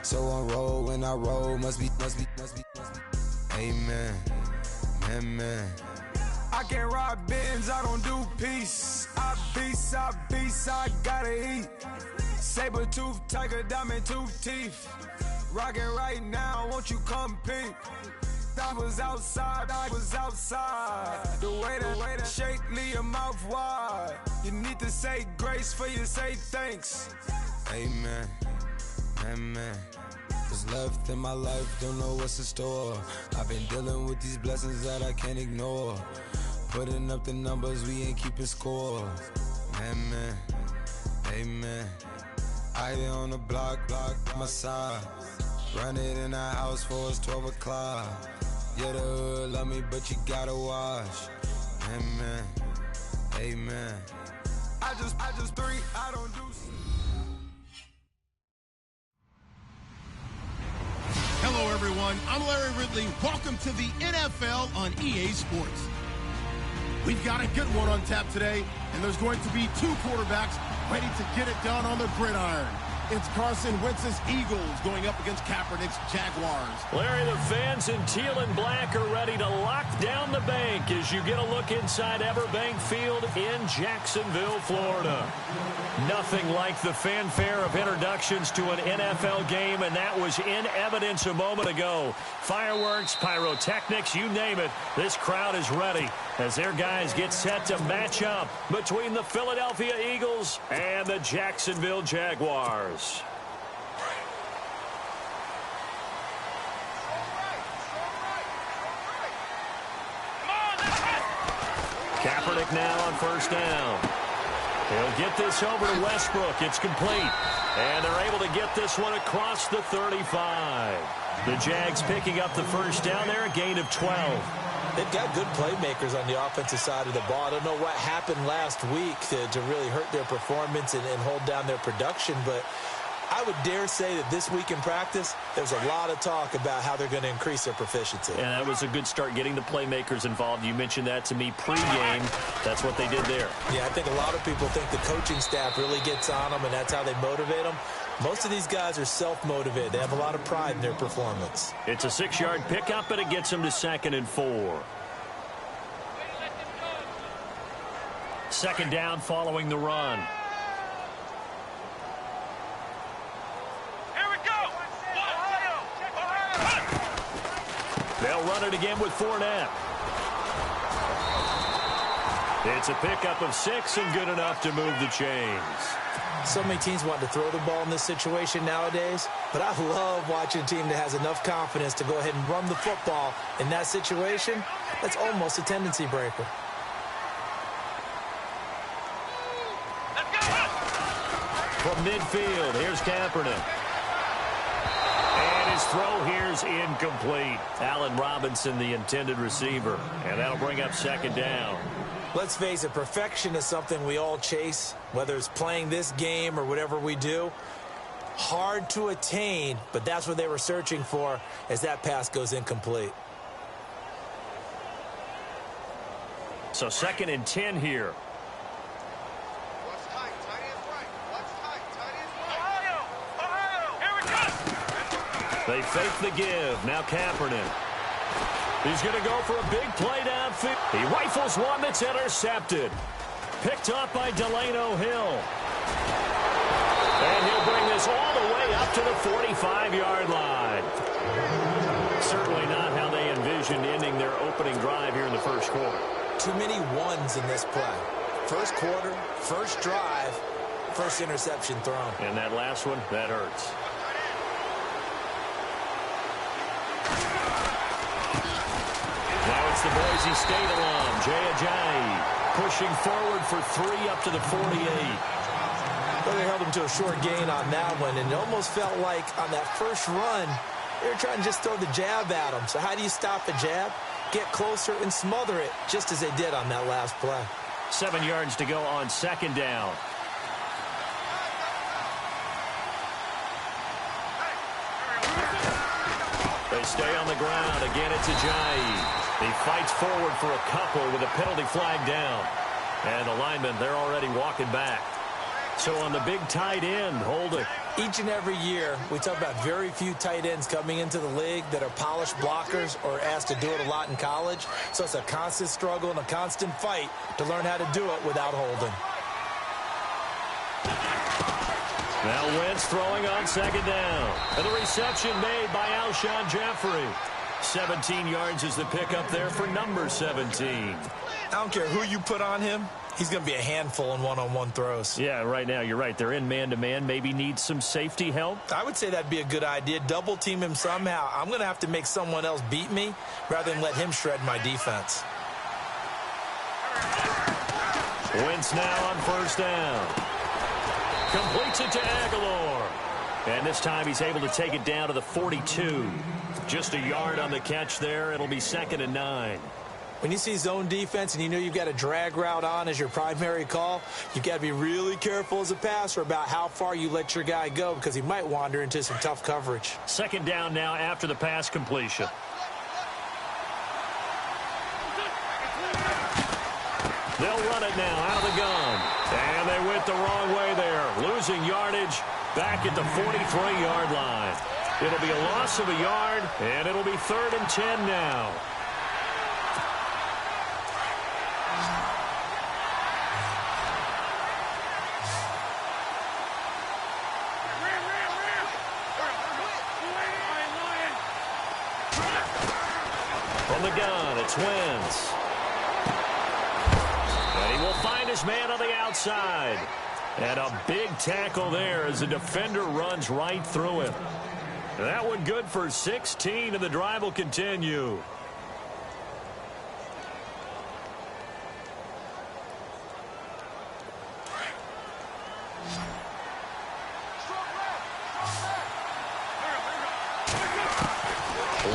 So on roll when I roll, must be. Amen. Amen. I can't ride Benz, I don't do peace. I beast, I gotta eat. Saber tooth, tiger, diamond tooth teeth. Rockin' right now, won't you come peep? I was outside. The way that shake, leave your mouth wide. You need to say grace for you say thanks. Amen. Amen. What's left in my life, don't know what's in store. I've been dealing with these blessings that I can't ignore. Putting up the numbers, we ain't keeping score. Amen. Amen. I be on the block, my side. Run it in the house for us 12 o'clock. Yeah, the hood love me, but you gotta watch. Amen. Amen. I just three, I don't do. Hello, everyone. I'm Larry Ridley. Welcome to the NFL on EA Sports. We've got a good one on tap today, and there's going to be two quarterbacks ready to get it done on the gridiron. It's Carson Wentz's Eagles going up against Kaepernick's Jaguars. Larry, the fans in teal and black are ready to lock down the bank as you get a look inside Everbank Field in Jacksonville, Florida. Nothing like the fanfare of introductions to an NFL game, and that was in evidence a moment ago. Fireworks, pyrotechnics, you name it. This crowd is ready as their guys get set to match up between the Philadelphia Eagles and the Jacksonville Jaguars. Kaepernick now on first down. He'll get this over to Westbrook. It's complete. And they're able to get this one across the 35. The Jags picking up the first down there, a gain of 12. They've got good playmakers on the offensive side of the ball. I don't know what happened last week to really hurt their performance and hold down their production, but I would dare say that this week in practice, there's a lot of talk about how they're going to increase their proficiency. And that was a good start, getting the playmakers involved. You mentioned that to me pregame. That's what they did there. Yeah, I think a lot of people think the coaching staff really gets on them, and that's how they motivate them. Most of these guys are self-motivated. They have a lot of pride in their performance. It's a 6-yard pickup, and it gets them to 2nd and 4. Second down following the run. They'll run it again with Fournette. It's a pickup of 6 and good enough to move the chains. So many teams want to throw the ball in this situation nowadays, but I love watching a team that has enough confidence to go ahead and run the football in that situation. That's almost a tendency breaker. From midfield, here's Kaepernick. And his throw here's incomplete. Allen Robinson, the intended receiver. And that'll bring up 2nd down. Let's face it, perfection is something we all chase, whether it's playing this game or whatever we do. Hard to attain, but that's what they were searching for as that pass goes incomplete. So 2nd and 10 here. They fake the give. Now Kaepernick. He's going to go for a big play downfield. He rifles one that's intercepted. Picked up by Delano Hill. And he'll bring this all the way up to the 45-yard line. Certainly not how they envisioned ending their opening drive here in the first quarter. Too many ones in this play. First quarter, first drive, first interception thrown. And that last one, that hurts. Now it's the Boise State alum, Jay Ajayi, pushing forward for 3 up to the 48. Well, they held him to a short gain on that one, and it almost felt like on that first run, they were trying to just throw the jab at him. So how do you stop a jab? Get closer and smother it, just as they did on that last play. 7 yards to go on 2nd down. They stay on the ground. Again, it's Ajayi. He fights forward for a couple with a penalty flag down. And the linemen, they're already walking back. So on the big tight end, holding. Each and every year, we talk about very few tight ends coming into the league that are polished blockers or asked to do it a lot in college. So it's a constant struggle and a constant fight to learn how to do it without holding. Now Wentz throwing on second down. And the reception made by Alshon Jeffrey. 17 yards is the pickup there for number 17. I don't care who you put on him. He's going to be a handful in one-on-one throws. Yeah, right now you're right. They're in man-to-man. Maybe need some safety help. I would say that'd be a good idea. Double team him somehow. I'm going to have to make someone else beat me rather than let him shred my defense. Wentz now on first down. Completes it to Aguilar. And this time he's able to take it down to the 42. Just a yard on the catch there. It'll be 2nd and 9. When you see zone defense and you know you've got a drag route on as your primary call, you've got to be really careful as a passer about how far you let your guy go because he might wander into some tough coverage. 2nd down now after the pass completion. They'll run it now out of the gun. And they went the wrong way there. Losing yardage back at the 43-yard line. It'll be a loss of a yard, and it'll be 3rd and 10 now. From the gun, it's Wentz. And he will find his man on the outside. And a big tackle there as the defender runs right through him. That one good for 16, and the drive will continue.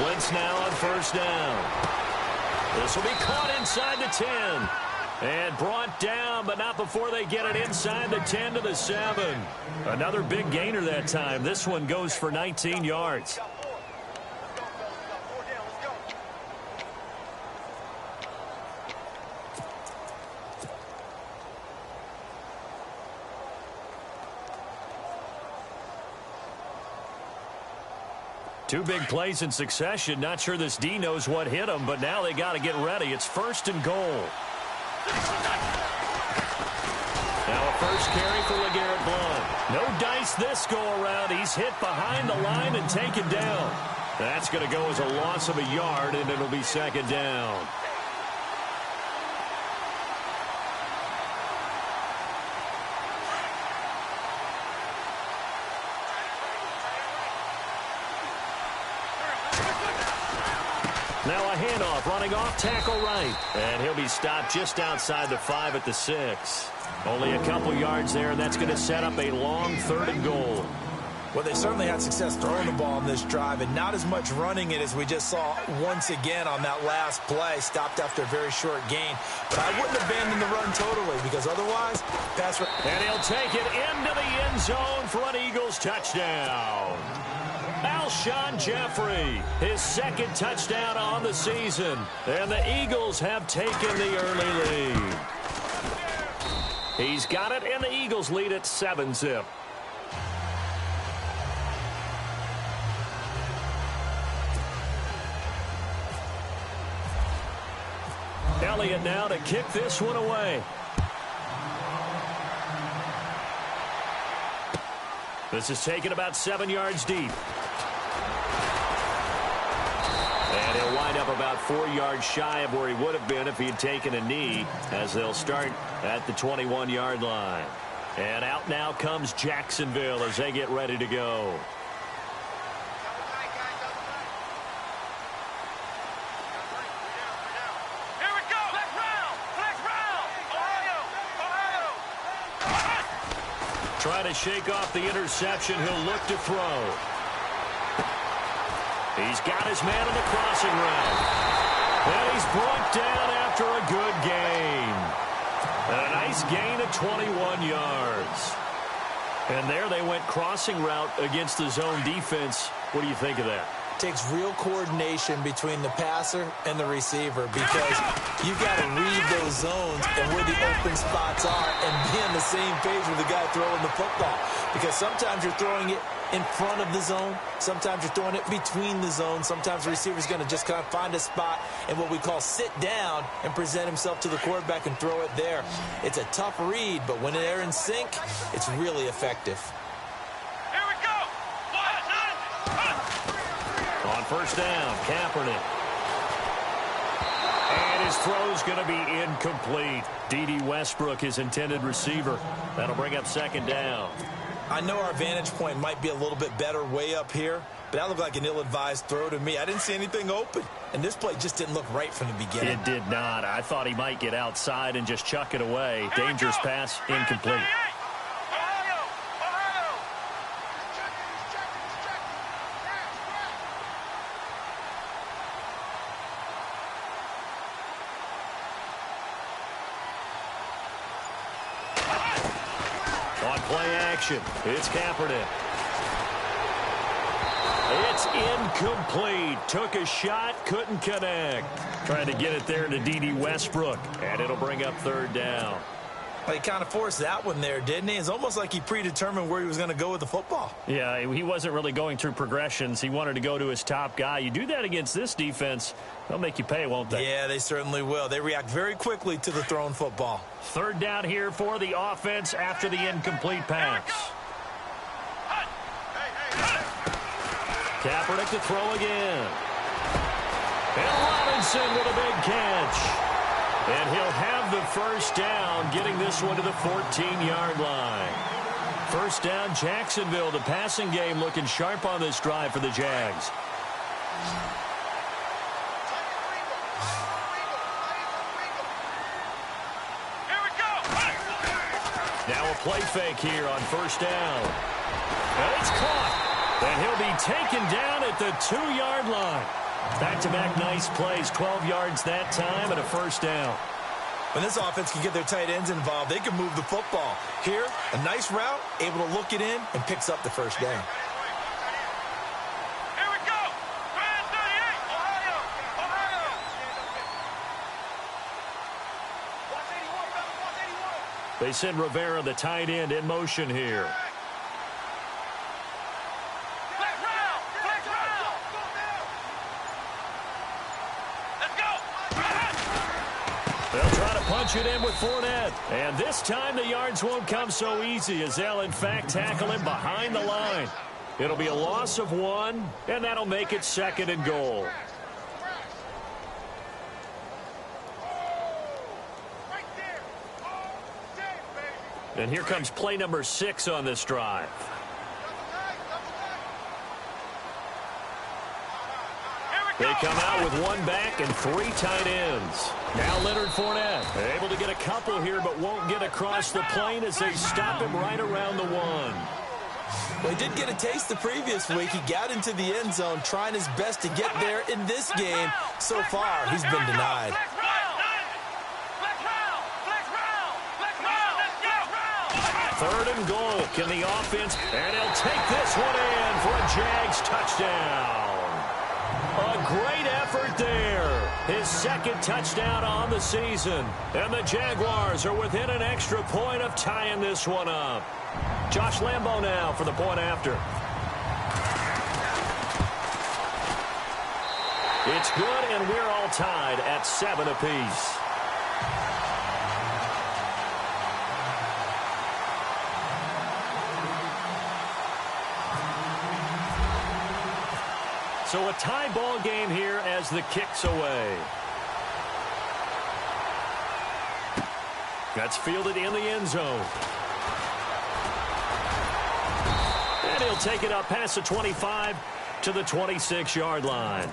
Wentz now on first down. This will be caught inside the 10. And brought down, but not before they get it inside the 10 to the 7. Another big gainer that time. This one goes for 19 yards. Two big plays in succession. Not sure this D knows what hit him, but now they got to get ready. It's 1st and goal. Now a first carry for LeGarrette Blount. No dice this go-around. He's hit behind the line and taken down. That's going to go as a loss of a yard, and it'll be 2nd down. Now a handoff, running off tackle right. And he'll be stopped just outside the 5 at the 6. Only a couple yards there, and that's going to set up a long 3rd and goal. Well, they certainly had success throwing the ball on this drive, and not as much running it as we just saw once again on that last play, stopped after a very short gain. But I wouldn't abandon the run totally, because otherwise, pass. And he'll take it into the end zone for an Eagles touchdown. Alshon Jeffrey, his 2nd touchdown on the season. And the Eagles have taken the early lead. He's got it, and the Eagles lead at 7-zip. Elliott now to kick this one away. This is taken about 7 yards deep. And he'll wind up about 4 yards shy of where he would have been if he had taken a knee, as they'll start at the 21-yard line. And out now comes Jacksonville as they get ready to go. Trying to shake off the interception. He'll look to throw. He's got his man on the crossing route. And he's brought down after a good gain. A nice gain of 21 yards. And there they went crossing route against the zone defense. What do you think of that? takes real coordination between the passer and the receiver because you've got to read those zones and where the open spots are and be on the same page with the guy throwing the football. Because sometimes you're throwing it in front of the zone. Sometimes you're throwing it between the zones. Sometimes the receiver's going to just kind of find a spot and what we call sit down and present himself to the quarterback and throw it there. It's a tough read, but when they're in sync, it's really effective. Here we go. On first down, Kaepernick. And his throw's going to be incomplete. D.D. Westbrook, his intended receiver. That'll bring up second down. I know our vantage point might be a little bit better way up here, but that looked like an ill-advised throw to me. I didn't see anything open, and this play just didn't look right from the beginning. It did not. I thought he might get outside and just chuck it away. Dangerous pass, incomplete. Play action. It's Kaepernick. It's incomplete. Took a shot, couldn't connect. Trying to get it there to D.D. Westbrook, and it'll bring up third down. Well, he kind of forced that one there, didn't he? It's almost like he predetermined where he was going to go with the football. Yeah, he wasn't really going through progressions. He wanted to go to his top guy. You do that against this defense, they'll make you pay, won't they? Yeah, they certainly will. They react very quickly to the thrown football. Third down here for the offense after the incomplete pass. Kaepernick to throw again. And Robinson with a big catch. And he'll have the first down, getting this one to the 14-yard line. First down, Jacksonville. The passing game looking sharp on this drive for the Jags. Now a play fake here on first down. And it's caught. And he'll be taken down at the 2-yard line. Back-to-back nice plays, 12 yards that time and a first down. When this offense can get their tight ends involved, they can move the football. Here, a nice route, able to look it in, and picks up the first down. Here we go. 38, Ohio. They send Rivera, the tight end, in motion here. They'll try to punch it in with Fournette. And this time the yards won't come so easy as they'll, in fact, tackle him behind the line. It'll be a loss of 1, and that'll make it second and goal. And here comes play number 6 on this drive. They come out with 1 back and 3 tight ends. Now Leonard Fournette able to get a couple here, but won't get across the plane as they stop him right around the 1. Well, he did get a taste the previous week. He got into the end zone, trying his best to get there in this game. So far, he's been denied. Third and goal. Can the offense, and he'll take this one in for a Jags touchdown. A great effort there. His second touchdown on the season. And the Jaguars are within an extra point of tying this one up. Josh Lambo now for the point after. It's good, and we're all tied at 7 apiece. So a tie ball game here as the kick's away. That's fielded in the end zone. And he'll take it up past the 25 to the 26-yard line.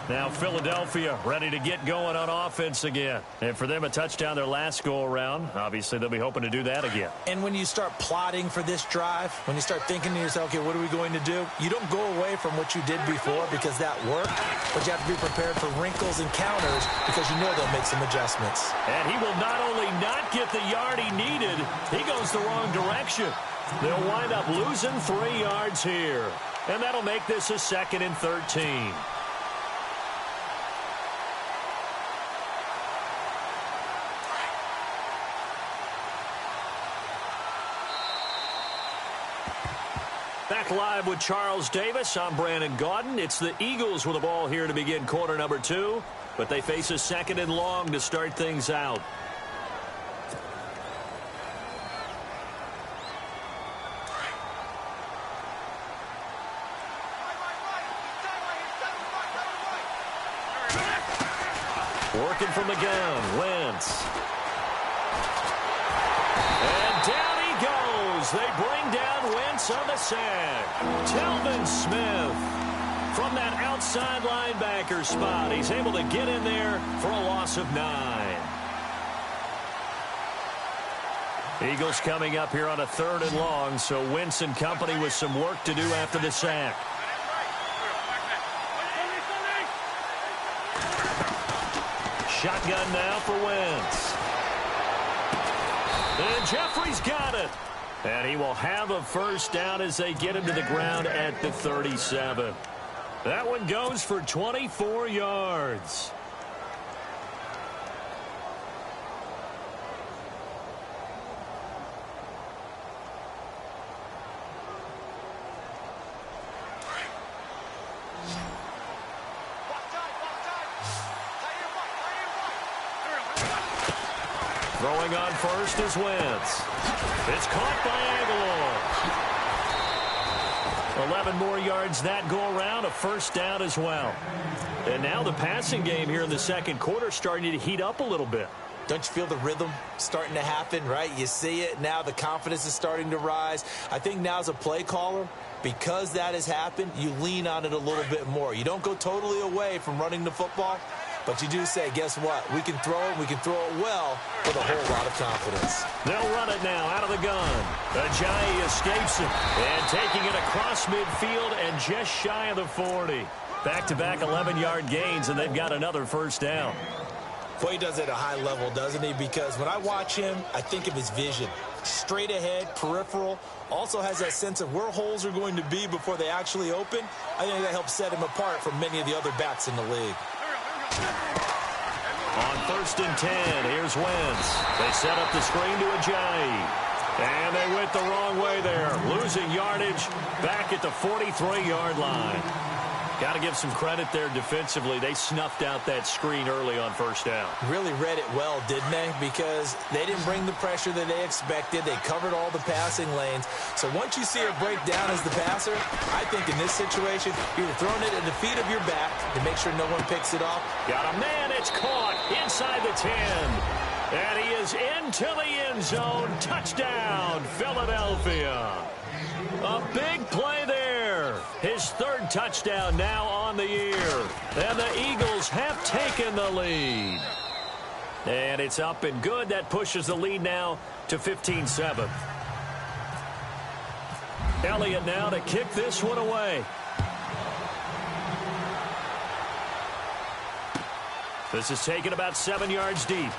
Now Philadelphia ready to get going on offense again. And for them, a touchdown their last go-around. Obviously, they'll be hoping to do that again. And when you start plotting for this drive, when you start thinking to yourself, okay, what are we going to do? You don't go away from what you did before because that worked, but you have to be prepared for wrinkles and counters because you know they'll make some adjustments. And he will not only not get the yard he needed, he goes the wrong direction. They'll wind up losing 3 yards here. And that'll make this a 2nd and 13. Back live with Charles Davis. I'm Brandon Gaudin. It's the Eagles with the ball here to begin quarter number 2, but they face a 2nd and long to start things out. Working from the gun, Wentz. And down he goes. They bring down Wentz on the sack. Telvin Smith from that outside linebacker spot. He's able to get in there for a loss of 9. Eagles coming up here on a 3rd and long, so Wentz and company with some work to do after the sack. Shotgun now for Wentz. And Jeffrey's got it. And he will have a first down as they get him to the ground at the 37. That one goes for 24 yards. Throwing on first is Wentz. It's caught by Aguilar. 11 more yards that go around, a first down as well. And now the passing game here in the second quarter starting to heat up a little bit. Don't you feel the rhythm starting to happen, right? You see it now. The confidence is starting to rise. I think now as a play caller, because that has happened, you lean on it a little bit more. You don't go totally away from running the football, but you do say, guess what? We can throw it. We can throw it well with a whole lot of confidence. They'll run it now out of the gun. Ajayi escapes it and taking it across midfield and just shy of the 40. Back-to-back 11-yard gains, and they've got another first down. Boy, he does it at a high level, doesn't he? Because when I watch him, I think of his vision. Straight ahead, peripheral, also has that sense of where holes are going to be before they actually open. I think that helps set him apart from many of the other backs in the league. On 1st and 10, here's Wentz. They set up the screen to Ajayi. And they went the wrong way there. Losing yardage back at the 43-yard line. Got to give some credit there defensively. They snuffed out that screen early on first down. Really read it well, didn't they? Because they didn't bring the pressure that they expected. They covered all the passing lanes. So once you see it break down as the passer, I think in this situation, you're throwing it at the feet of your back to make sure no one picks it off. Got a man. It's caught inside the 10. And he is into the end zone. Touchdown, Philadelphia. A big play there. His 3rd touchdown now on the year. And the Eagles have taken the lead. And it's up and good. That pushes the lead now to 15-7. Elliott now to kick this one away. This is taken about 7 yards deep.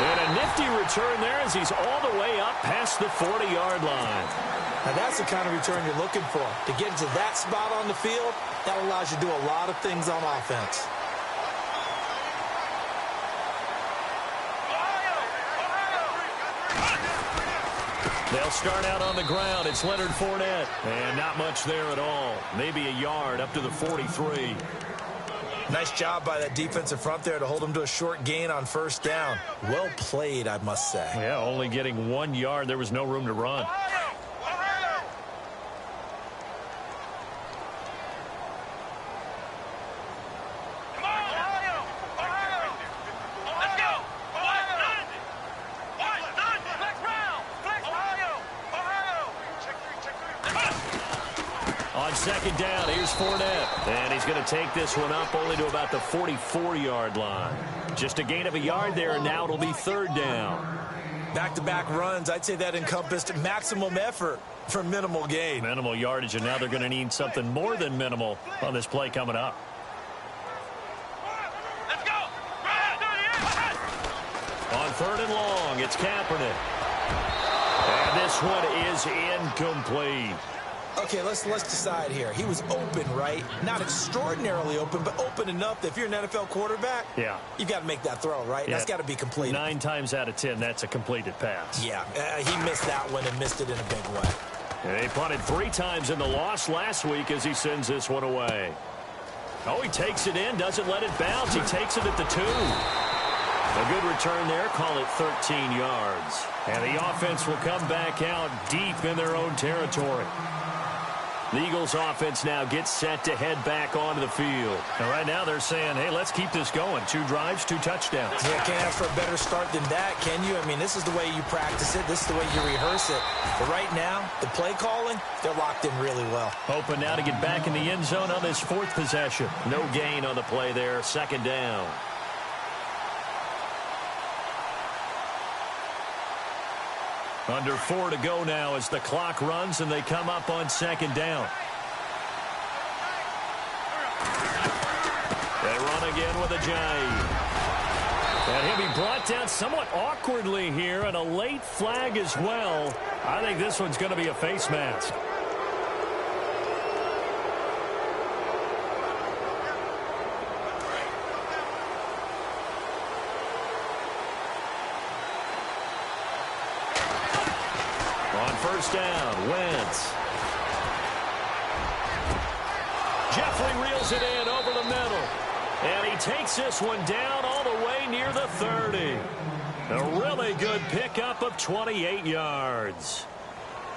And a nifty return there as he's all the way up past the 40-yard line. Now that's the kind of return you're looking for. To get into that spot on the field, that allows you to do a lot of things on offense. They'll start out on the ground. It's Leonard Fournette. And not much there at all. Maybe a yard up to the 43. Nice job by that defensive front there to hold him to a short gain on first down. Well played, I must say. Yeah, only getting 1 yard. There was no room to run. On 2nd down, here's Fournette. And he's going to take this one up only to about the 44-yard line. Just a gain of a yard there, and now it'll be 3rd down. Back-to-back runs, I'd say that encompassed maximum effort for minimal gain. Minimal yardage, and now they're going to need something more than minimal on this play coming up. Let's go! On 3rd and long, it's Kaepernick. And this one is incomplete. Okay, let's decide here. He was open, right? Not extraordinarily open, but open enough that if you're an NFL quarterback, yeah, you got to make that throw, right? Yeah. That's got to be completed. 9 times out of 10, that's a completed pass. Yeah, he missed that one and missed it in a big way. And he punted 3 times in the loss last week as he sends this one away. Oh, he takes it in, doesn't let it bounce. He takes it at the 2. A good return there, call it 13 yards. And the offense will come back out deep in their own territory. The Eagles offense now gets set to head back onto the field. And right now they're saying, hey, let's keep this going. 2 drives, 2 touchdowns. Yeah, can't ask for a better start than that, can you? I mean, this is the way you practice it. This is the way you rehearse it. But right now, the play calling, they're locked in really well. Hoping now to get back in the end zone on this 4th possession. No gain on the play there, 2nd down. Under 4 to go now as the clock runs and they come up on 2nd down. They run again with Ajayi. And he'll be brought down somewhat awkwardly here, and a late flag as well. I think this one's going to be a face mask. First down, Wentz. Jeffrey reels it in over the middle. And he takes this one down all the way near the 30. A really good pickup of 28 yards.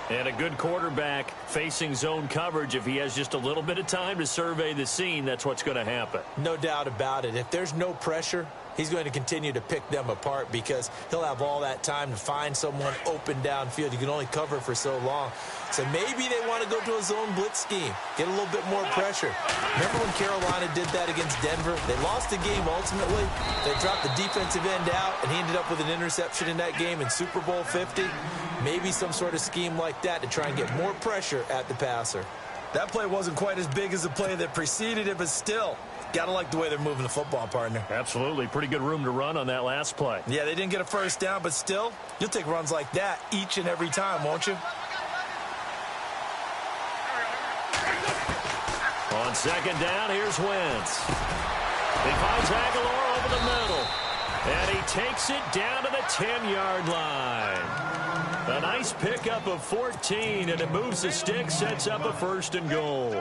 And a good quarterback facing zone coverage. If he has just a little bit of time to survey the scene, that's what's going to happen. No doubt about it. If there's no pressure, he's going to continue to pick them apart because he'll have all that time to find someone open downfield. You can only cover for so long. So maybe they want to go to a zone blitz scheme, get a little bit more pressure. Remember when Carolina did that against Denver? They lost the game ultimately. They dropped the defensive end out, and he ended up with an interception in that game in Super Bowl 50. Maybe some sort of scheme like that to try and get more pressure at the passer. That play wasn't quite as big as the play that preceded it, but still, gotta like the way they're moving the football, partner. Absolutely. Pretty good room to run on that last play. Yeah, they didn't get a first down, but still, you'll take runs like that each and every time, won't you? On 2nd down, here's Wentz. He finds Aguilar over the middle. And he takes it down to the 10-yard line. A nice pickup of 14, and it moves the stick, sets up a 1st and goal.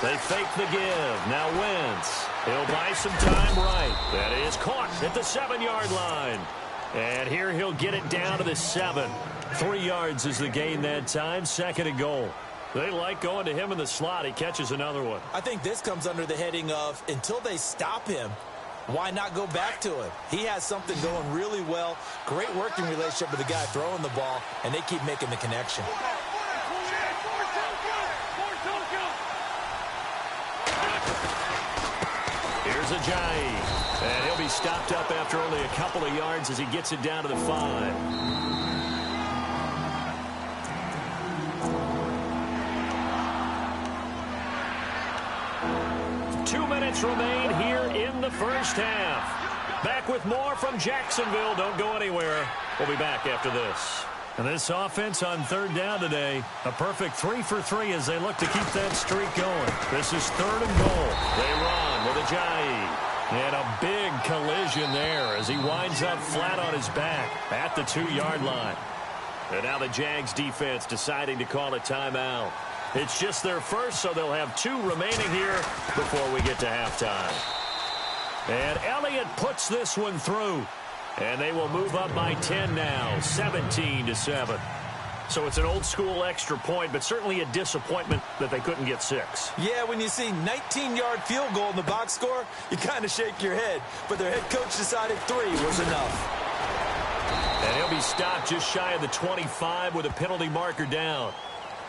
They fake the give. Now Wentz. He'll buy some time right. That is caught at the 7-yard line. And here he'll get it down to the 7. 3 yards is the gain that time. 2nd and goal. They like going to him in the slot. He catches another one. I think this comes under the heading of until they stop him, why not go back to him? He has something going really well. Great working relationship with the guy throwing the ball, and they keep making the connection. Here's Ajayi. And he'll be stopped up after only a couple of yards as he gets it down to the 5. Remain here in the first half. Back with more from Jacksonville. Don't go anywhere. We'll be back after this. And this offense on 3rd down today, a perfect 3 for 3 as they look to keep that streak going. This is 3rd and goal. They run with Ajayi. And a big collision there as he winds up flat on his back at the 2-yard line. And now the Jags defense deciding to call a timeout. It's just their first, so they'll have 2 remaining here before we get to halftime. And Elliott puts this one through. And they will move up by 10 now, 17-7. So it's an old-school extra point, but certainly a disappointment that they couldn't get 6. Yeah, when you see 19-yard field goal in the box score, you kind of shake your head. But their head coach decided 3 was enough. And he'll be stopped just shy of the 25 with a penalty marker down.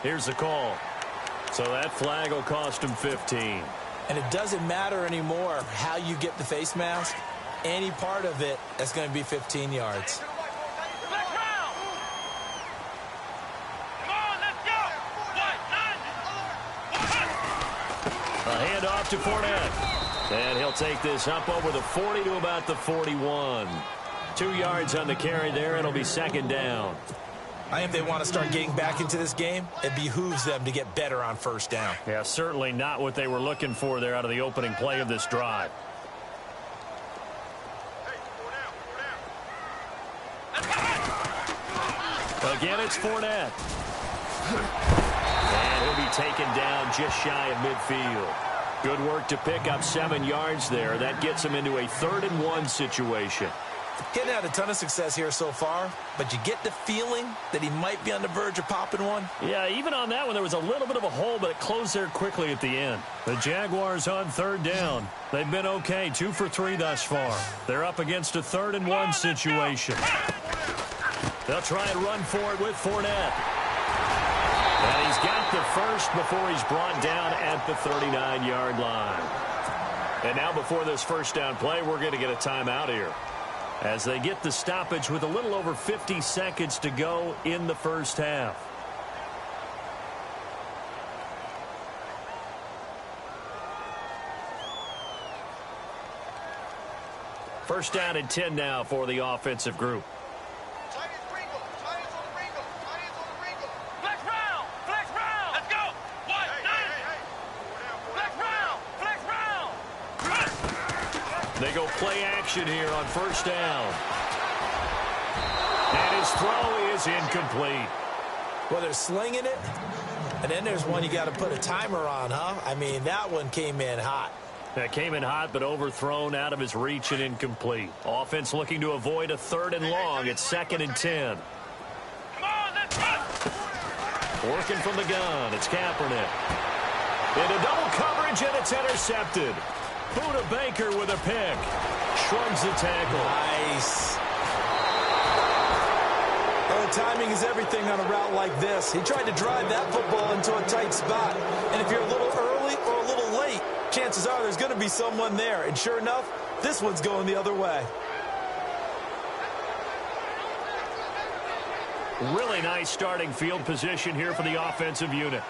Here's the call. So that flag will cost him 15. And it doesn't matter anymore how you get the face mask. Any part of it is going to be 15 yards. Black round. Come on, let's go. A handoff to Fournette. And he'll take this up over the 40 to about the 41. 2 yards on the carry there. It'll be second down. I think if they want to start getting back into this game, it behooves them to get better on first down. Yeah, certainly not what they were looking for there out of the opening play of this drive. Again, it's Fournette. And he'll be taken down just shy of midfield. Good work to pick up 7 yards there. That gets him into a 3rd-and-1 situation. Getting had a ton of success here so far, but you get the feeling that he might be on the verge of popping one. Yeah, even on that one, there was a little bit of a hole, but it closed there quickly at the end. The Jaguars on 3rd down. They've been okay, 2 for 3 thus far. They're up against a 3rd-and-1 situation. They'll try and run for it with Fournette. And he's got the first before he's brought down at the 39-yard line. And now before this first down play, we're going to get a timeout here, as they get the stoppage with a little over 50 seconds to go in the first half. First down and 10 now for the offensive group. Flex round. Flex round. Let's go. What? Flex round. Flex round. They go play action here on first down. And his throw is incomplete. Well, they're slinging it, and then there's one you got to put a timer on, huh? I mean, that one came in hot. That came in hot, but overthrown out of his reach and incomplete. Offense looking to avoid a 3rd and long. It's 2nd and 10. Come on, let's run. Working from the gun, it's Kaepernick. Into double coverage, and it's intercepted. Buda Baker with a pick. Shrugs the tackle. Nice. Well, the timing is everything on a route like this. He tried to drive that football into a tight spot. And if you're a little early or a little late, chances are there's going to be someone there. And sure enough, this one's going the other way. Really nice starting field position here for the offensive unit.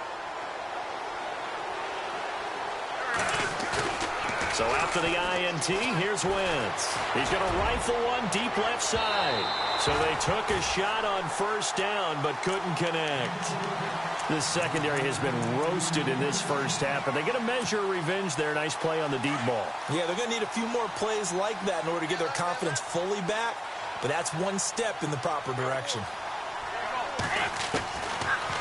So after the INT, here's Wentz. He's going to rifle one deep left side. So they took a shot on first down, but couldn't connect. This secondary has been roasted in this first half, but they get a measure of revenge there. Nice play on the deep ball. Yeah, they're going to need a few more plays like that in order to get their confidence fully back, but that's one step in the proper direction.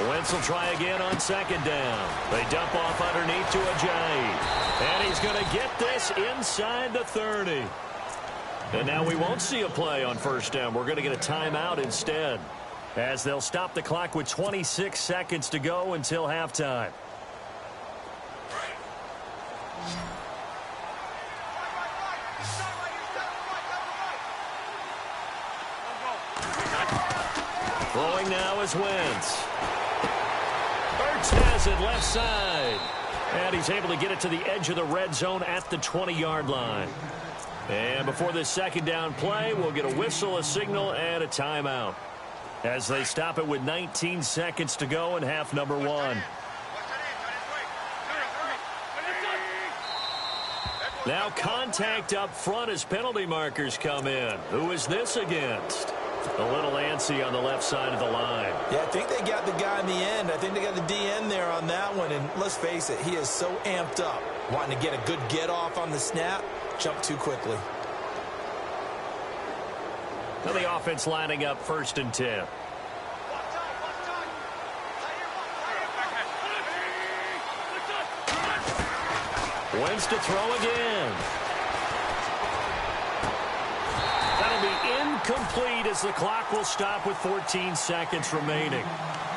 Wentz will try again on second down. They dump off underneath to Ajayi. And he's going to get this inside the 30. And now we won't see a play on first down. We're going to get a timeout instead, as they'll stop the clock with 26 seconds to go until halftime. Throwing now is Wentz. Ertz has it left side. And he's able to get it to the edge of the red zone at the 20-yard line. And before this second down play, we'll get a whistle, a signal, and a timeout, as they stop it with 19 seconds to go in half number 1. Now contact up front as penalty markers come in. Who is this against? A little antsy on the left side of the line. Yeah, I think they got the guy in the end. I think they got the DN there on that one. And let's face it, he is so amped up, wanting to get a good get off on the snap, jump too quickly. Now the offense lining up 1st and 10. Wentz to throw again. That'll be incomplete as the clock will stop with 14 seconds remaining.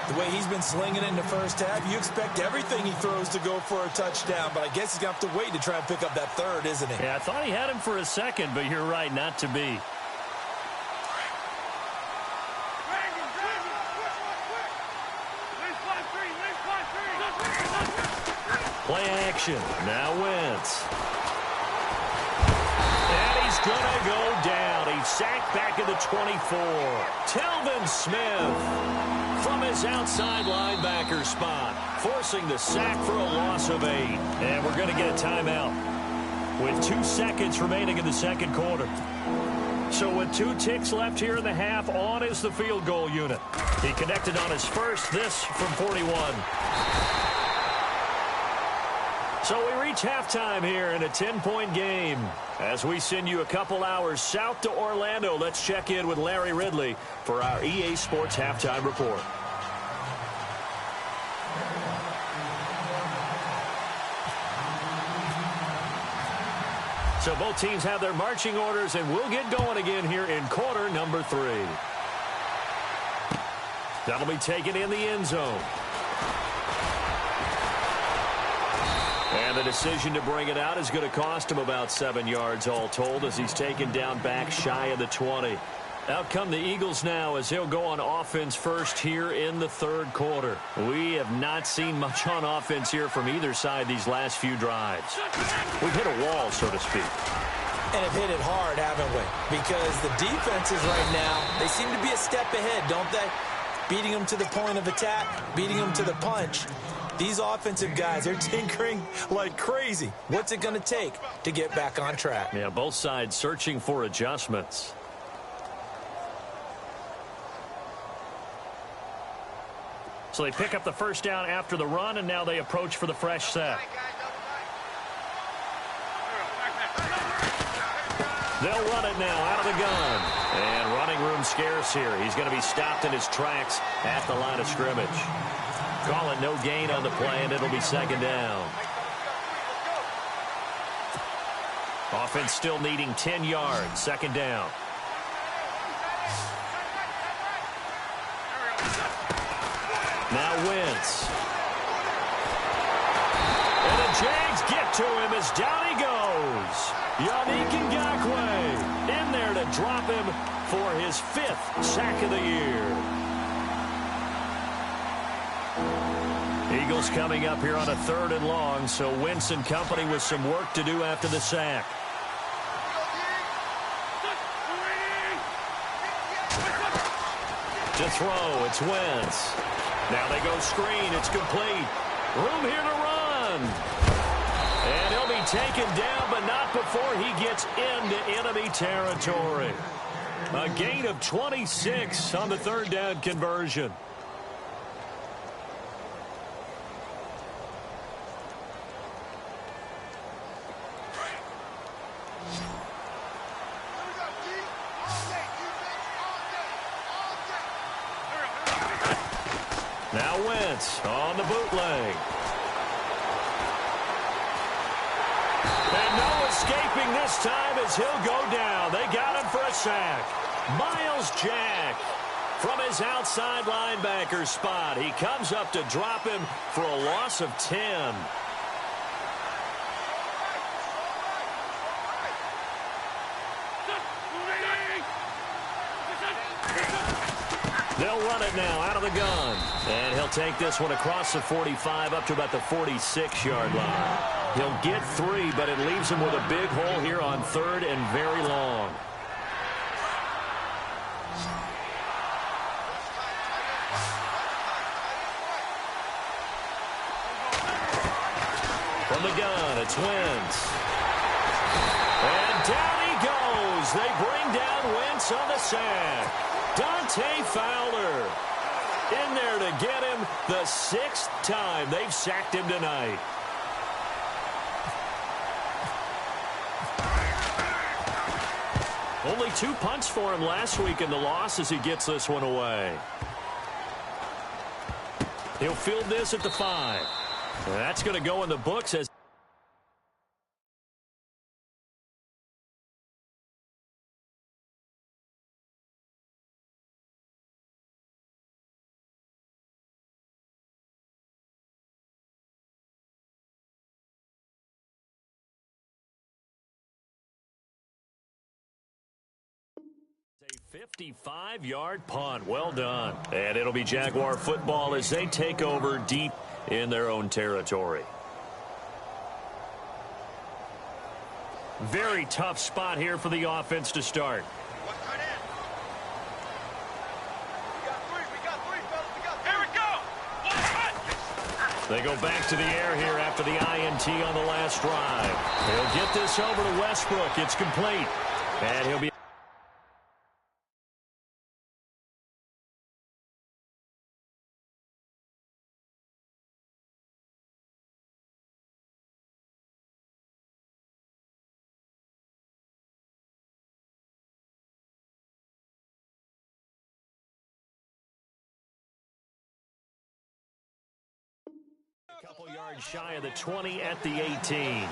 The way he's been slinging it in the first half, you expect everything he throws to go for a touchdown, but I guess he's going to have to wait to try and pick up that 3rd, isn't he? Yeah, I thought he had him for a second, but you're right, not to be. Play action. Now Wentz. And he's going to go down. He's sacked back at the 24. Telvin Smith from his outside linebacker spot, forcing the sack for a loss of 8. And we're going to get a timeout with 2 seconds remaining in the second quarter. So with 2 ticks left here in the half, on is the field goal unit. He connected on his first, this from 41. So we reach halftime here in a 10-point game. As we send you a couple hours south to Orlando, let's check in with Larry Ridley for our EA Sports Halftime Report. So both teams have their marching orders, and we'll get going again here in quarter number 3. That'll be taken in the end zone. And the decision to bring it out is going to cost him about 7 yards all told, as he's taken down back shy of the 20. Out come the Eagles now as he'll go on offense first here in the third quarter. We have not seen much on offense here from either side these last few drives. We've hit a wall, so to speak. And have hit it hard, haven't we? Because the defenses right now, they seem to be a step ahead, don't they? Beating them to the point of attack, beating them to the punch. These offensive guys, they're tinkering like crazy. What's it going to take to get back on track? Yeah, both sides searching for adjustments. So they pick up the first down after the run, and now they approach for the fresh set. They'll run it now out of the gun. And running room scarce here. He's going to be stopped in his tracks at the line of scrimmage. Call it no gain on the play, and it'll be second down. Offense still needing 10 yards. Second down. Now Wentz. And the Jags get to him as down he goes. Yannick Ngakoue in there to drop him for his 5th sack of the year. Eagles coming up here on a 3rd and long, so Wentz and company with some work to do after the sack. To throw, it's Wentz. Now they go screen. It's complete. Room here to run. And he'll be taken down, but not before he gets into enemy territory. A gain of 26 on the 3rd down conversion. Now Wentz on the bootleg. And no escaping this time as he'll go down. They got him for a sack. Myles Jack from his outside linebacker spot. He comes up to drop him for a loss of 10. They'll run it now out of the gun. And he'll take this one across the 45 up to about the 46-yard line. He'll get 3, but it leaves him with a big hole here on 3rd and very long. From the gun, it's Wentz. And down he goes. They bring down Wentz on the sack. Dante Fowler in there to get him the 6th time they've sacked him tonight. Only 2 punts for him last week in the loss as he gets this one away. He'll field this at the 5. And that's going to go in the books as a 55-yard punt. Well done. And it'll be Jaguar football as they take over deep in their own territory. Very tough spot here for the offense to start. They go back to the air here after the INT on the last drive. He'll get this over to Westbrook. It's complete. And he'll be... A couple yards shy of the 20 at the 18.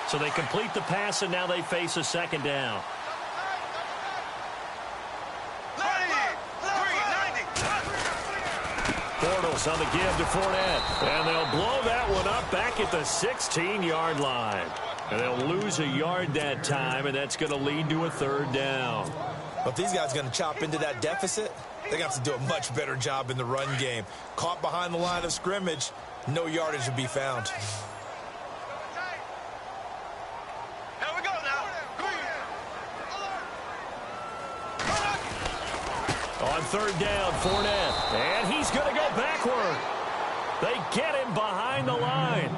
So they complete the pass, and now they face a second down. Bortles on the give to Fournette. And they'll blow that one up back at the 16-yard line. And they'll lose a yard that time, and that's going to lead to a third down. But these guys are going to chop into that deficit. They're going to have to do a much better job in the run game. Caught behind the line of scrimmage, no yardage to be found. Here we go now. On third down, Fournette. And he's going to go backward. They get him behind the line.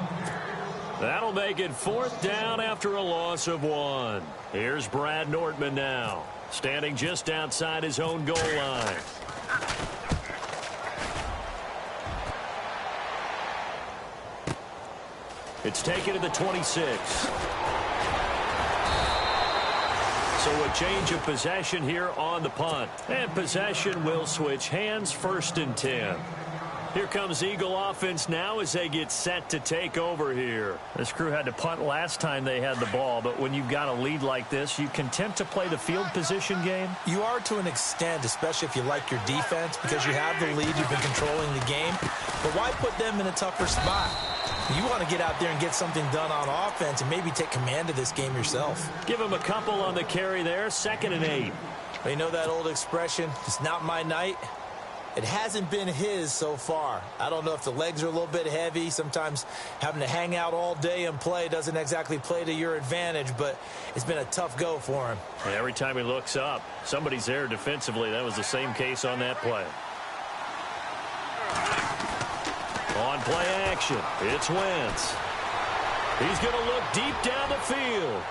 That'll make it fourth down after a loss of 1. Here's Brad Nortman now, standing just outside his own goal line. It's taken to the 26. So a change of possession here on the punt. And possession will switch hands, 1st and 10. Here comes Eagle offense now as they get set to take over here. This crew had to punt last time they had the ball, but when you've got a lead like this, you content to play the field position game? You are to an extent, especially if you like your defense, because you have the lead, you've been controlling the game. But why put them in a tougher spot? You want to get out there and get something done on offense and maybe take command of this game yourself. Give him a couple on the carry there, 2nd and 8. You know that old expression, it's not my night? It hasn't been his so far. I don't know if the legs are a little bit heavy. Sometimes having to hang out all day and play doesn't exactly play to your advantage, but it's been a tough go for him. And every time he looks up, somebody's there defensively. That was the same case on that play. On play action, it's Wentz. He's going to look deep down the field.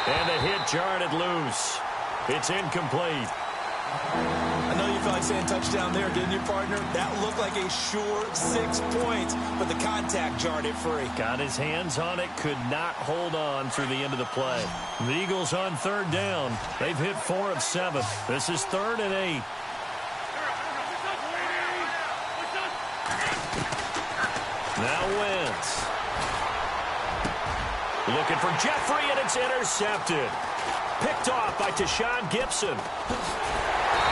And the hit jarred it loose. It's incomplete. I know you felt like saying touchdown there, didn't you, partner? That looked like a sure 6 points, but the contact jarred it free. Got his hands on it, could not hold on through the end of the play. The Eagles on third down. They've hit 4 of 7. This is 3rd and 8. Now Wentz. Looking for Jeffrey, and it's intercepted. Picked off by Tashawn Gibson.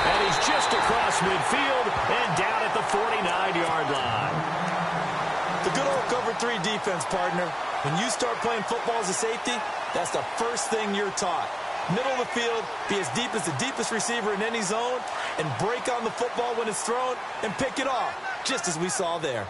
And he's just across midfield and down at the 49-yard line. The good old cover 3 defense, partner. When you start playing football as a safety, that's the first thing you're taught. Middle of the field, be as deep as the deepest receiver in any zone, and break on the football when it's thrown and pick it off, just as we saw there.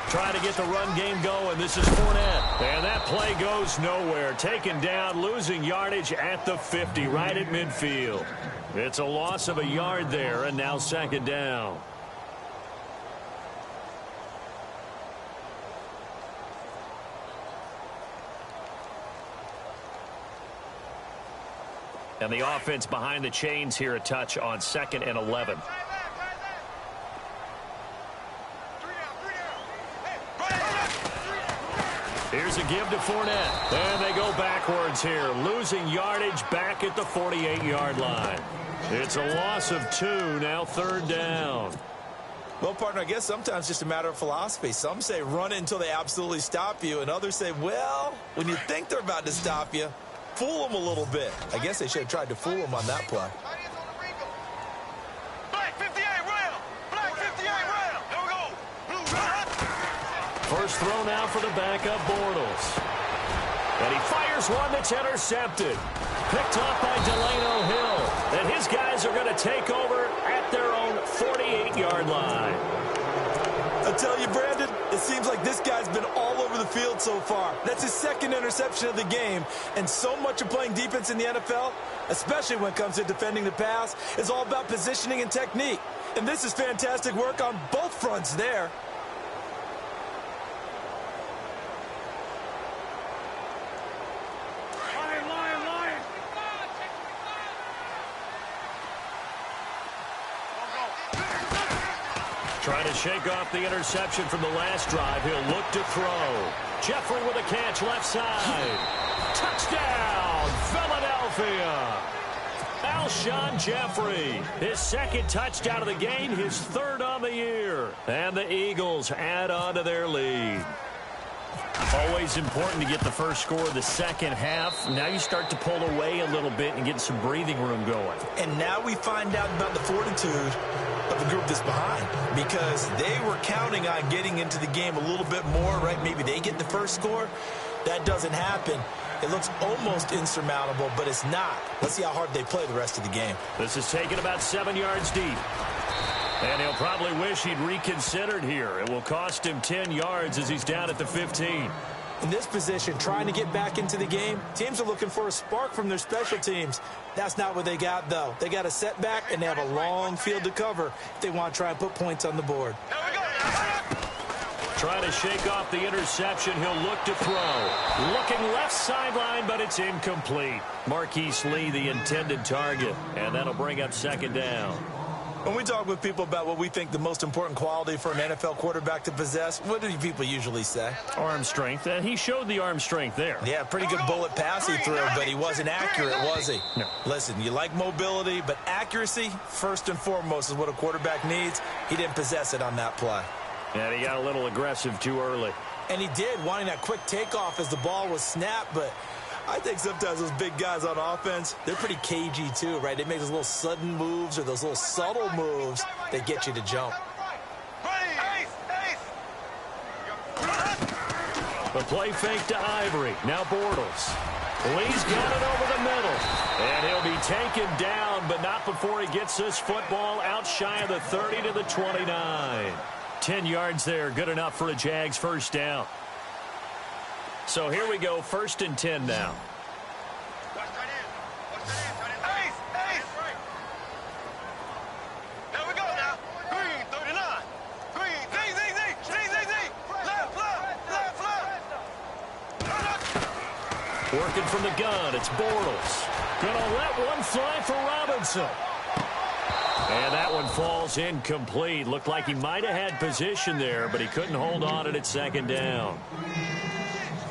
Trying to get the run game going. This is Fournette. And that play goes nowhere. Taken down, losing yardage at the 50, right at midfield. It's a loss of a yard there, and now 2nd down. And the offense behind the chains here a touch on 2nd and 11. Here's a give to Fournette. And they go backwards here, losing yardage back at the 48-yard line. It's a loss of 2, now 3rd down. Well, partner, I guess sometimes it's just a matter of philosophy. Some say run it until they absolutely stop you, and others say, well, when you think they're about to stop you, fool them a little bit. I guess they should have tried to fool them on that play. Black 58 round. Black 58 round. Here we go. First throw now for the backup, Bortles. And he fires one that's intercepted. Picked off by Delano Hill. And his guys are going to take over at their own 48-yard line. I tell you, Brandon, it seems like this guy's been all over the field so far. That's his second interception of the game. And so much of playing defense in the NFL, especially when it comes to defending the pass, is all about positioning and technique. And this is fantastic work on both fronts there. Trying to shake off the interception from the last drive. He'll look to throw. Jeffrey with a catch left side. Touchdown, Philadelphia. Alshon Jeffrey, his second touchdown of the game, his third on the year. And the Eagles add on to their lead. Always important to get the first score of the second half. Now you start to pull away a little bit and get some breathing room going. And now we find out about the fortitude of the group that's behind, because they were counting on getting into the game a little bit more, right? Maybe they get the first score. That doesn't happen. It looks almost insurmountable, but it's not. Let's see how hard they play the rest of the game. This is taken about 7 yards deep. And he'll probably wish he'd reconsidered here. It will cost him 10 yards as he's down at the 15. In this position, trying to get back into the game, teams are looking for a spark from their special teams. That's not what they got, though. They got a setback, and they have a long field to cover if they want to try and put points on the board. Trying to shake off the interception. He'll look to throw. Looking left sideline, but it's incomplete. Marquise Lee, the intended target, and that'll bring up second down. When we talk with people about what we think the most important quality for an NFL quarterback to possess, what do people usually say? Arm strength, and he showed the arm strength there. Yeah, pretty good bullet pass he threw, but he wasn't accurate, was he? No. Listen, you like mobility, but accuracy, first and foremost, is what a quarterback needs. He didn't possess it on that play. And he got a little aggressive too early. And he did, wanting that quick takeoff as the ball was snapped, but I think sometimes those big guys on offense, they're pretty cagey too, right? They make those little sudden moves or those little subtle moves that get you to jump. The play fake to Ivory. Now Bortles. Lee's got it over the middle. And he'll be taken down, but not before he gets this football out shy of the 30 to the 29. 10 yards there, good enough for a Jags first down. So here we go, 1st and 10 now. There we go now. Green, 39. Green, left. Working from the gun, it's Bortles. Gonna let one fly for Robinson. And that one falls incomplete. Looked like he might have had position there, but he couldn't hold on at second down.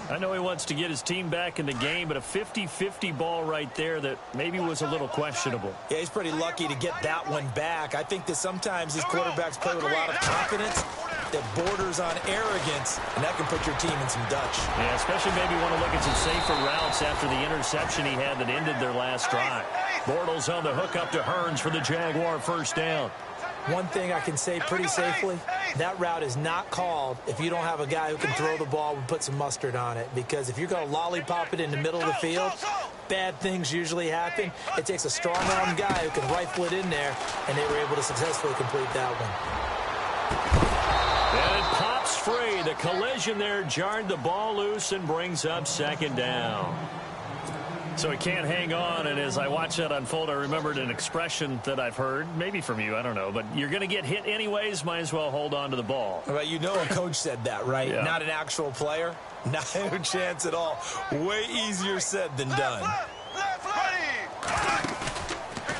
I know he wants to get his team back in the game, but a 50-50 ball right there that maybe was a little questionable. Yeah, he's pretty lucky to get that one back. I think that sometimes these quarterbacks play with a lot of confidence that borders on arrogance, and that can put your team in some Dutch. Yeah, especially maybe want to look at some safer routes after the interception he had that ended their last drive. Bortles on the hook up to Hearns for the Jaguar first down. One thing I can say pretty safely, that route is not called if you don't have a guy who can throw the ball and put some mustard on it. Because if you're going to lollipop it in the middle of the field, bad things usually happen. It takes a strong-arm guy who can rifle it in there, and they were able to successfully complete that one. And it pops free. The collision there jarred the ball loose and brings up second down. So he can't hang on, and as I watch that unfold, I remembered an expression that I've heard, maybe from you, I don't know, but you're going to get hit anyways, might as well hold on to the ball. Well, you know a coach said that, right? Yeah. Not an actual player. Not a chance at all. Way easier said than done.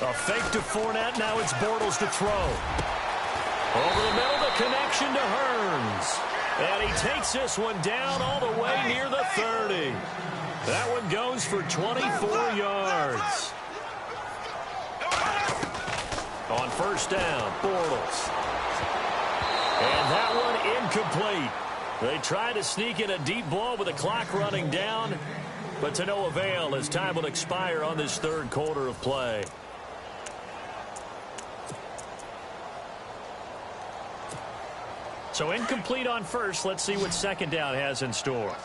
A fake to Fournette, now it's Bortles to throw. Over the middle, the connection to Hearns. And he takes this one down all the way near the 30. That one goes for 24 yards. On first down, Bortles. And that one incomplete. They try to sneak in a deep ball with the clock running down, but to no avail as time will expire on this third quarter of play. So incomplete on first. Let's see what second down has in store.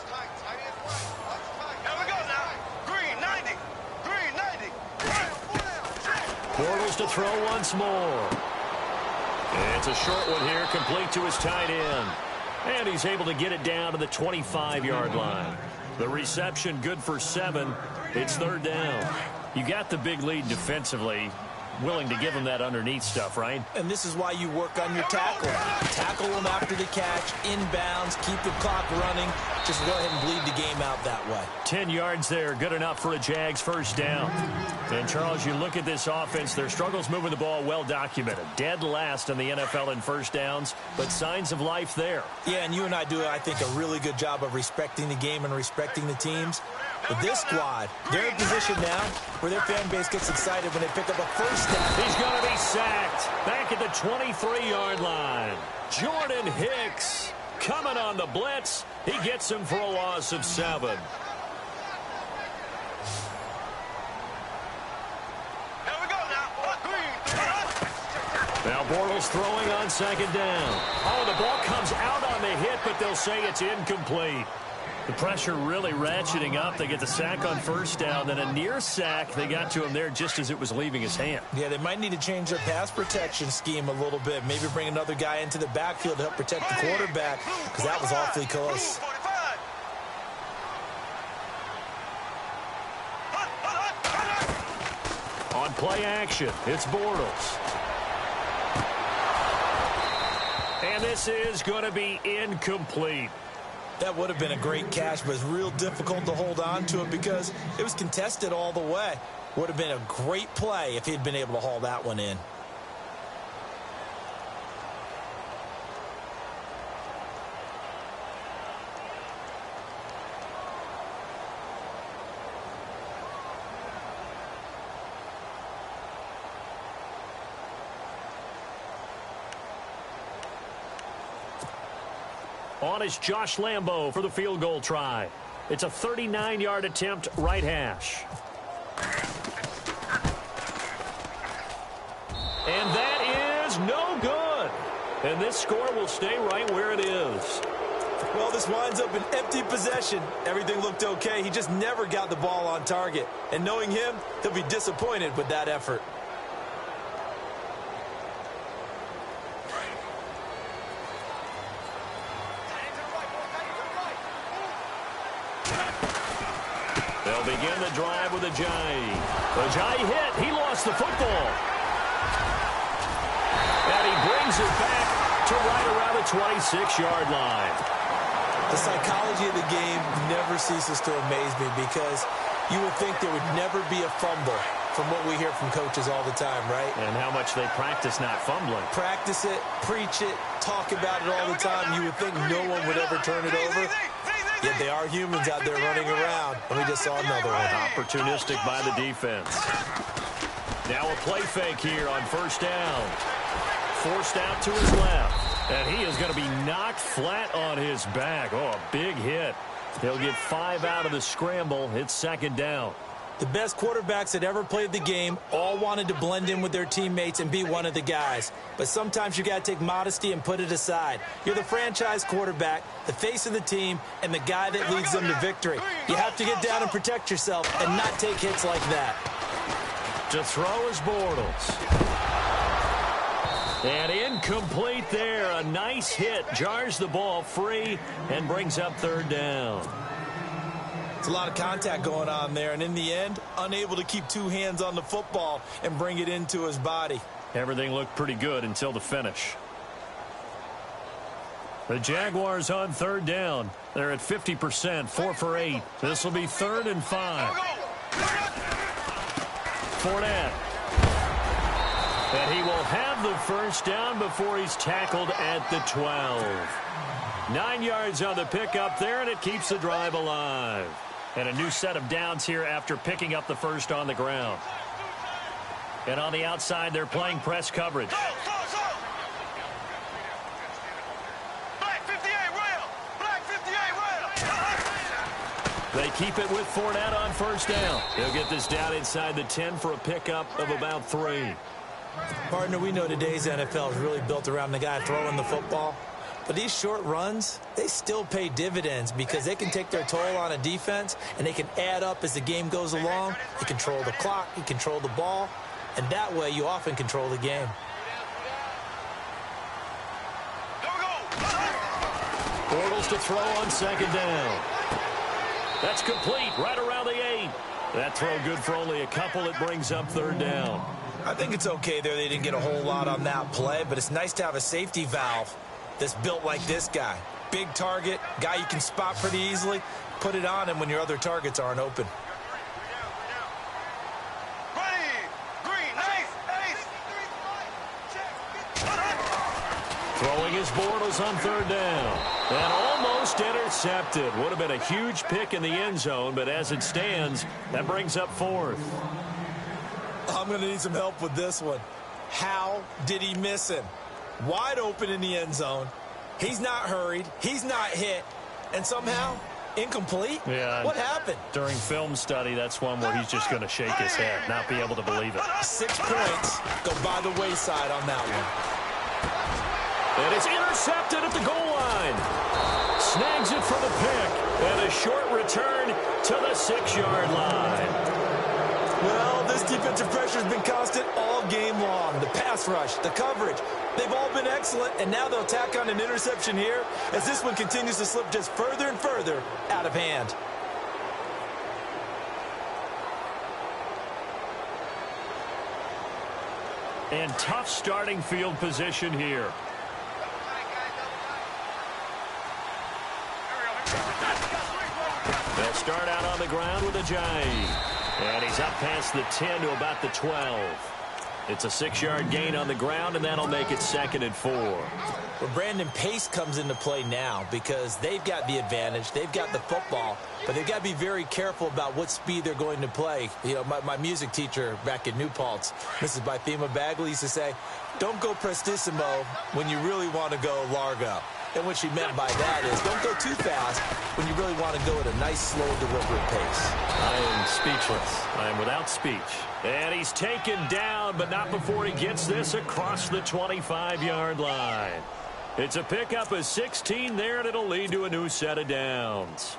Bortles to throw once more. It's a short one here, complete to his tight end. And he's able to get it down to the 25-yard line. The reception good for 7. It's third down. You got the big lead defensively. Willing to give him that underneath stuff, right? And this is why you work on your tackle. Tackle them after the catch, inbounds, keep the clock running. Just go ahead and bleed the game out that way. 10 yards there, good enough for a Jags first down. And, Charles, you look at this offense, their struggles moving the ball well documented. Dead last in the NFL in first downs, but signs of life there. Yeah, and you and I do, I think, a really good job of respecting the game and respecting the teams. But this squad, they're in position now where their fan base gets excited when they pick up a first down. He's going to be sacked back at the 23-yard line. Jordan Hicks coming on the blitz. He gets him for a loss of 7. Here we go now. 1, 3. Now Bortles throwing on second down. Oh, the ball comes out on the hit, but they'll say it's incomplete. The pressure really ratcheting up. They get the sack on first down, then a near sack. They got to him there just as it was leaving his hand. Yeah, they might need to change their pass protection scheme a little bit. Maybe bring another guy into the backfield to help protect the quarterback, because that was awfully close. On play action, it's Bortles. And this is going to be incomplete. That would have been a great catch, but it's real difficult to hold on to it because it was contested all the way. Would have been a great play if he'd been able to haul that one in. On is Josh Lambo for the field goal try. It's a 39-yard attempt, right hash. And that is no good. And this score will stay right where it is. Well, this winds up an empty possession. Everything looked okay. He just never got the ball on target. And knowing him, he'll be disappointed with that effort. They'll begin the drive with Ajayi. Ajayi hit. He lost the football. And he brings it back to right around the 26-yard line. The psychology of the game never ceases to amaze me because you would think there would never be a fumble from what we hear from coaches all the time, right? And how much they practice not fumbling. Practice it, preach it, talk about it all the time. You would think no one would ever turn it over. Yet they are humans out there running around, and we just saw another one. Opportunistic by the defense. Now a play fake here on first down. Forced out to his left, and he is going to be knocked flat on his back. Oh, a big hit. He'll get 5 out of the scramble. It's second down. The best quarterbacks that ever played the game all wanted to blend in with their teammates and be one of the guys. But sometimes you got to take modesty and put it aside. You're the franchise quarterback, the face of the team, and the guy that leads them to victory. You have to get down and protect yourself and not take hits like that. To throw is Bortles. And incomplete there. A nice hit. Jars the ball free and brings up third down. It's a lot of contact going on there, and in the end, unable to keep 2 hands on the football and bring it into his body. Everything looked pretty good until the finish. The Jaguars on third down. They're at 50%, 4 for 8. This will be 3rd and 5. Fournette. And he will have the first down before he's tackled at the 12. 9 yards on the pickup there, and it keeps the drive alive. And a new set of downs here after picking up the first on the ground. And on the outside, they're playing press coverage. Black 58 rail. Black 58 rail. They keep it with Fournette on first down. They'll get this down inside the 10 for a pickup of about 3. Partner, we know today's NFL is really built around the guy throwing the football. But these short runs, they still pay dividends because they can take their toll on a defense and they can add up as the game goes along. You control the clock, you control the ball. and that way you often control the game. Bortles to throw on second down. That's complete right around the 8. That throw good for only a couple. It brings up third down. I think it's okay there. They didn't get a whole lot on that play, but it's nice to have a safety valve that's built like this guy. Big target, guy you can spot pretty easily. Put it on him when your other targets aren't open. Throwing his Bortles on third down. And almost intercepted. Would have been a huge pick in the end zone, but as it stands, that brings up fourth. I'm going to need some help with this one. How did he miss him? Wide open in the end zone. He's not hurried. He's not hit. And somehow, incomplete? Yeah. What happened? During film study, that's one where he's just going to shake his head, not be able to believe it. 6 points go by the wayside on that one. And it's intercepted at the goal line. Snags it for the pick. And a short return to the 6-yard line. Well, this defensive pressure has been constant all game long. The pass rush, the coverage, they've all been excellent. And now they'll tack on an interception here as this one continues to slip just further and further out of hand. And tough starting field position here. They'll start out on the ground with Ajayi. And he's up past the 10 to about the 12. It's a 6-yard gain on the ground, and that'll make it 2nd and 4. Well, Brandon, pace comes into play now because they've got the advantage. They've got the football, but they've got to be very careful about what speed they're going to play. You know, my music teacher back at New Paltz, Mrs. Bythema Bagley, used to say, don't go prestissimo when you really want to go largo. And what she meant by that is don't go too fast when you really want to go at a nice, slow, deliberate pace. I am speechless. I am without speech. And he's taken down, but not before he gets this across the 25-yard line. It's a pickup of 16 there, and it'll lead to a new set of downs.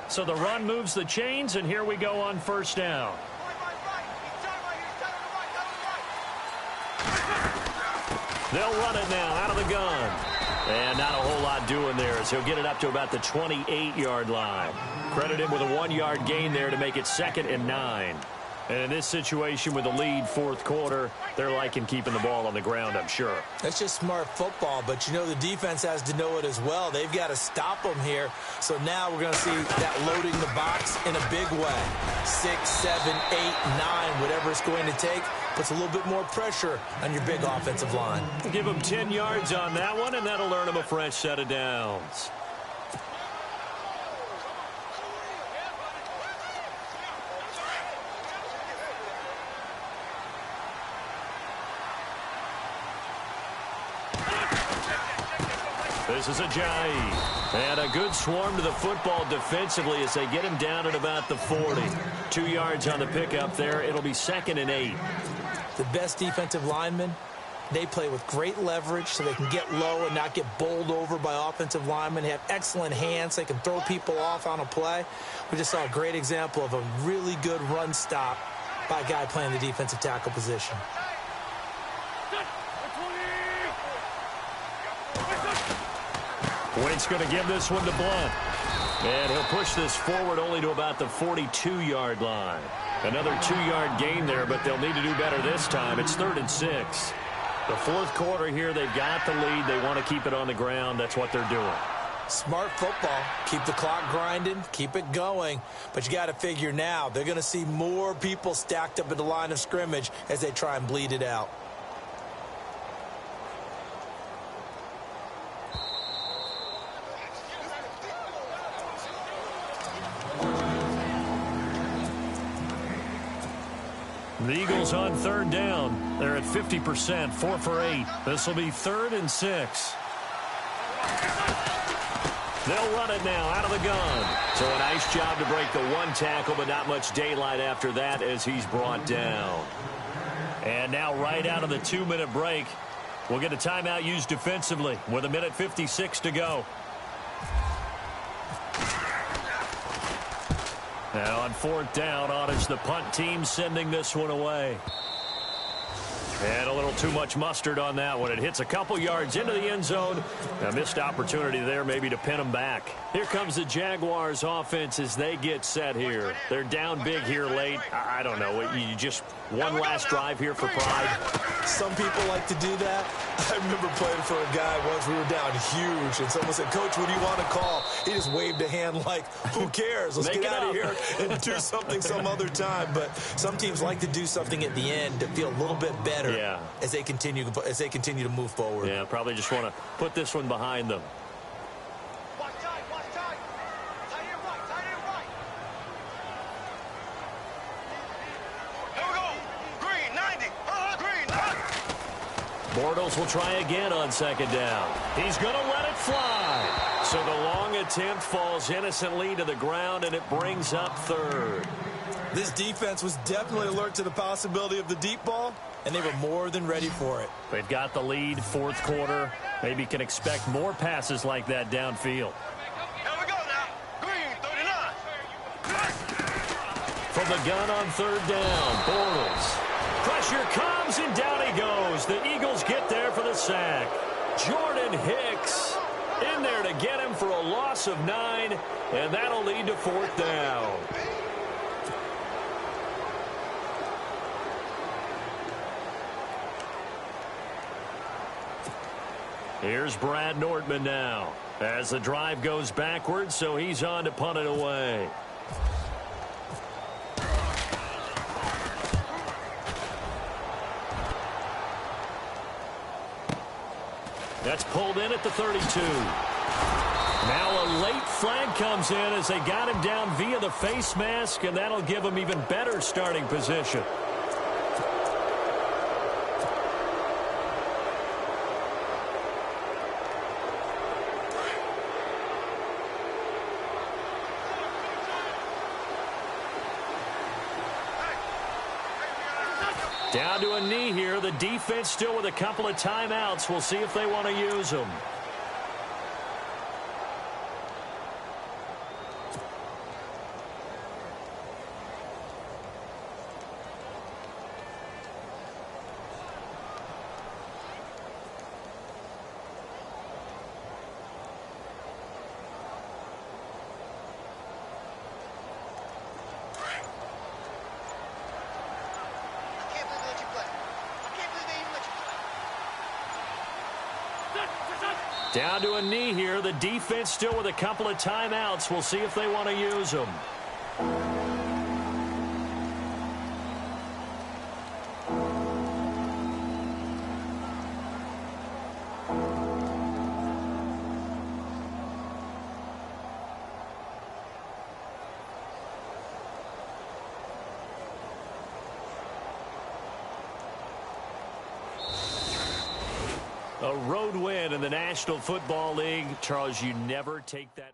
So the run moves the chains, and here we go on first down. They'll run it now out of the gun. And not a whole lot doing there as he'll get it up to about the 28-yard line. Credit him with a 1-yard gain there to make it 2nd and 9. And in this situation with the lead, fourth quarter, they're liking keeping the ball on the ground, I'm sure. That's just smart football, but you know the defense has to know it as well. They've got to stop them here. So now we're going to see that loading the box in a big way. 6, 7, 8, 9, whatever it's going to take, puts a little bit more pressure on your big offensive line. Give them 10 yards on that one, and that'll earn them a fresh set of downs. This is Ajayi. And a good swarm to the football defensively as they get him down at about the 40. 2 yards on the pickup there. It'll be 2nd and 8. The best defensive linemen, they play with great leverage so they can get low and not get bowled over by offensive linemen. They have excellent hands. They can throw people off on a play. We just saw a great example of a really good run stop by a guy playing the defensive tackle position. Wait's going to give this one to Blunt. And he'll push this forward only to about the 42-yard line. Another 2-yard gain there, but they'll need to do better this time. It's 3rd and 6. The fourth quarter here, they've got the lead. They want to keep it on the ground. That's what they're doing. Smart football. Keep the clock grinding. Keep it going. But you got to figure now, they're going to see more people stacked up at the line of scrimmage as they try and bleed it out. The Eagles on 3rd down. They're at 50%, 4 for 8. This will be 3rd and 6. They'll run it now out of the gun. So a nice job to break the one tackle, but not much daylight after that as he's brought down. And now right out of the 2-minute break, we'll get a timeout used defensively with 1:56 to go. Now on 4th down, it's the punt team sending this one away. And a little too much mustard on that one. It hits a couple yards into the end zone. A missed opportunity there maybe to pin them back. Here comes the Jaguars offense as they get set here. They're down big here late. I don't know. You just one last drive here for pride. Some people like to do that. I remember playing for a guy once. We were down huge, and someone said, "Coach, what do you want to call?" He just waved a hand like, who cares? Let's get out of here and do something some other time. But some teams like to do something at the end to feel a little bit better as they continue to move forward. Yeah, probably just want to put this one behind them. Watch tight, watch tight. Tight end right, tight end right. Here we go. Green, 90. Green, 90. Bortles will try again on 2nd down. He's going to let it fly. So the long attempt falls innocently to the ground, and it brings up 3rd. This defense was definitely alert to the possibility of the deep ball, and they were more than ready for it. They've got the lead, 4th quarter. Maybe can expect more passes like that downfield. Here we go now. Green, 39. From the gun on 3rd down, Bortles. Pressure comes, and down he goes. The Eagles get there for the sack. Jordan Hicks in there to get him for a loss of 9, and that'll lead to 4th down. Here's Brad Nordman now as the drive goes backwards, so he's on to punt it away. That's pulled in at the 32. Now a late flag comes in as they got him down via the face mask, and that'll give him even better starting position. Down to a knee here. The defense still with a couple of timeouts. We'll see if they want to use them. Down to a knee here. The defense still with a couple of timeouts. We'll see if they want to use them. A road win in the National Football League. Charles, you never take that.